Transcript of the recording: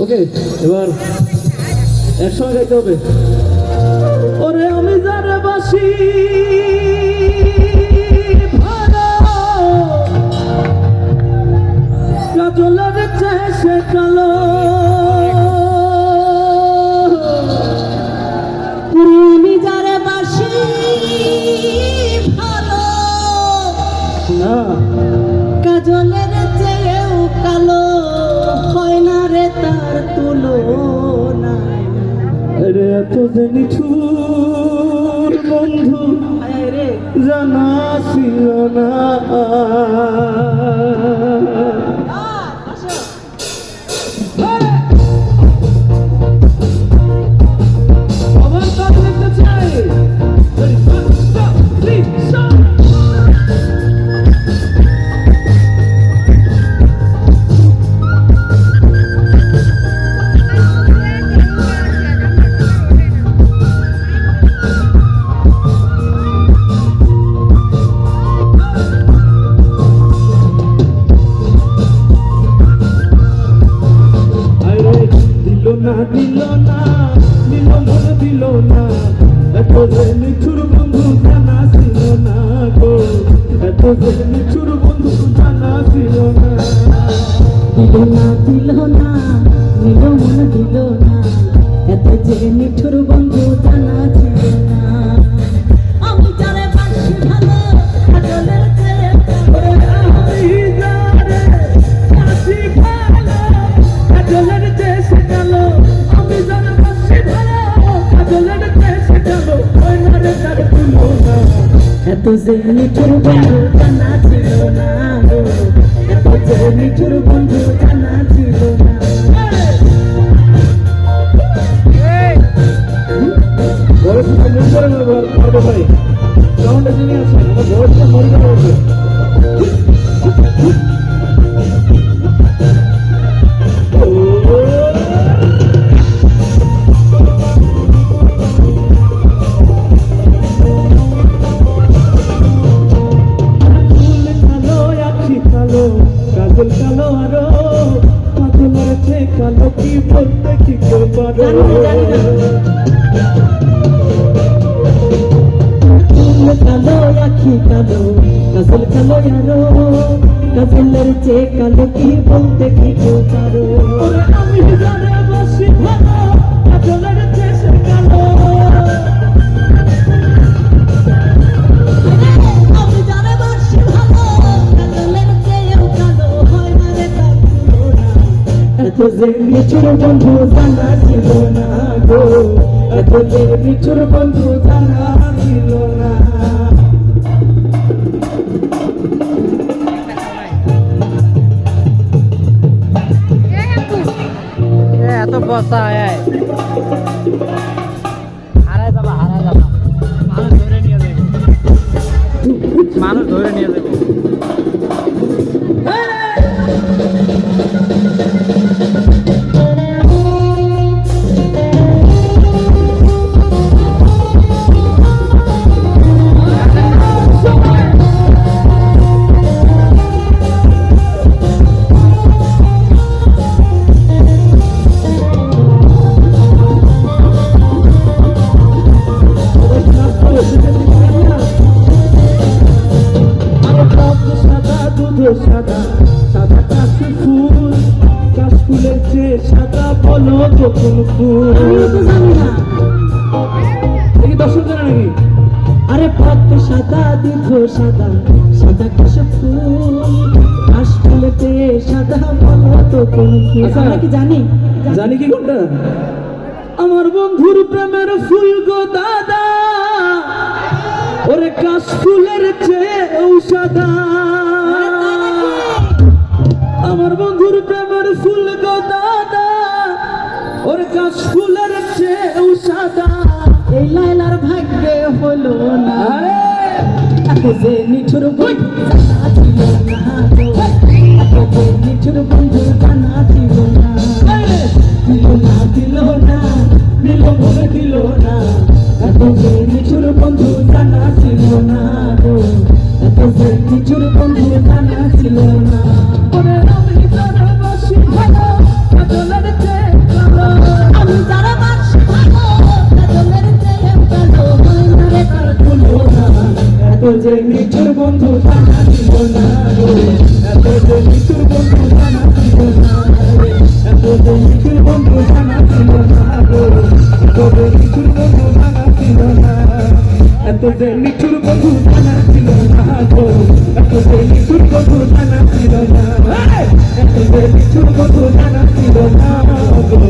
ওকে, এবার একসঙ্গে গাইতে হবে। ওরে আমি যারে বাসি কাজলের চেয়ে সে কালো, আমি যারে বাসি ভালো না কাজলের চেয়েও কালো, হয় না রে তার তুলনা। রে এত যে নিঠুর বন্ধু রে জানা ছিল না। আবার কাজ দেখতে চাই। Ready, 1, 2, 3, stop! দিল না দিল মন দিল না, এত যে নিঠুর বন্ধু জানা ছিল না গো, এত যে নিঠুর বন্ধু জানা ছিল না। দিল না দিল না দিল মন দিল না, এত যে নিঠুর বন্ধু জানা ছিল না। আমি যারে বাসি ভালো কাজলের চেয়ে ওরে আমি যারে বাসি ভালো কাজলের চেয়ে সে কালো, আমি যারে বাসি ভালো কাজলের চেয়ে সে কালো, ওই নারে তার তুলনা। এত যে নিঠুর বন্ধু জানা ছিল না গো, এত যে নিঠুর বন্ধু জানা ছিল না। বয়স মন করে না পারবো ভাই, সাউন্ডে যিনি আছেন আমার বয়সটা মনে করা হচ্ছে। কাজল কালো আরো কাজল আছে কালো কি বলতে কি পারো, কালো আখি কালো কাজল কালো আরো কাজলের চেয়ে কালো কি বলতে কি কেউ পারো। ওরে আমি জানে বাসি ভালো কাজলের চেয়ে সে কালো, আমি যারে বাসি ভালো কাজলের চেয়েও কালো, হয় না রে তার তুলনা। এত যে নিঠুর বন্ধু জানা ছিল না গো, এত যে নিঠুর বন্ধু জানা ছিল না। এত বস্তা হারাই যাবা মানুষ ধরে নিয়ে যাবো, মানুষ ধরে নিয়ে যাবো। সাদা সাদা কাশফুল, কাশফুলের চেয়ে সাদা বলো তো কোন ফুল? আমি তো জানি না। দেখি দর্শক জানা নাকি? আরে পদ্ম সাদা দীর্ঘ সাদা সাদা কাশফুল, কাশফুলেতে সাদা বলো তো কোন ফুল? আচ্ছা। আমরা কি জানি? জানি কি কোনটা? আমার বন্ধুর প্রেমের ফুল গো দাদা, ওরে কাশফুলের চেয়েও সাদা। আমার বন্ধুর প্রেমের ফুল গো দাদা, ওরে কাশফুলের চেয়েও সাদা। এই লাইলার ভাগ্যে হলো না, আরে এত যে নিঠুর বন্ধু জানা ছিল না গো, এত যে নিঠুর বন্ধু জানা ছিল না। দিল না দিল না দিল মনে দিল না, এত যে নিঠুর বন্ধু জানা ছিল না গো, এত যে নিঠুর বন্ধু জানা ছিল না। ওরে আমি যারে বাসি ভালো কাজলের চেয়ে এত যে নিঠুর বধু জানা ছিল না গো, এত যে নিঠুর বধু জানা ছিল না, এত যে নিঠুর বধু জানা ছিল না গো।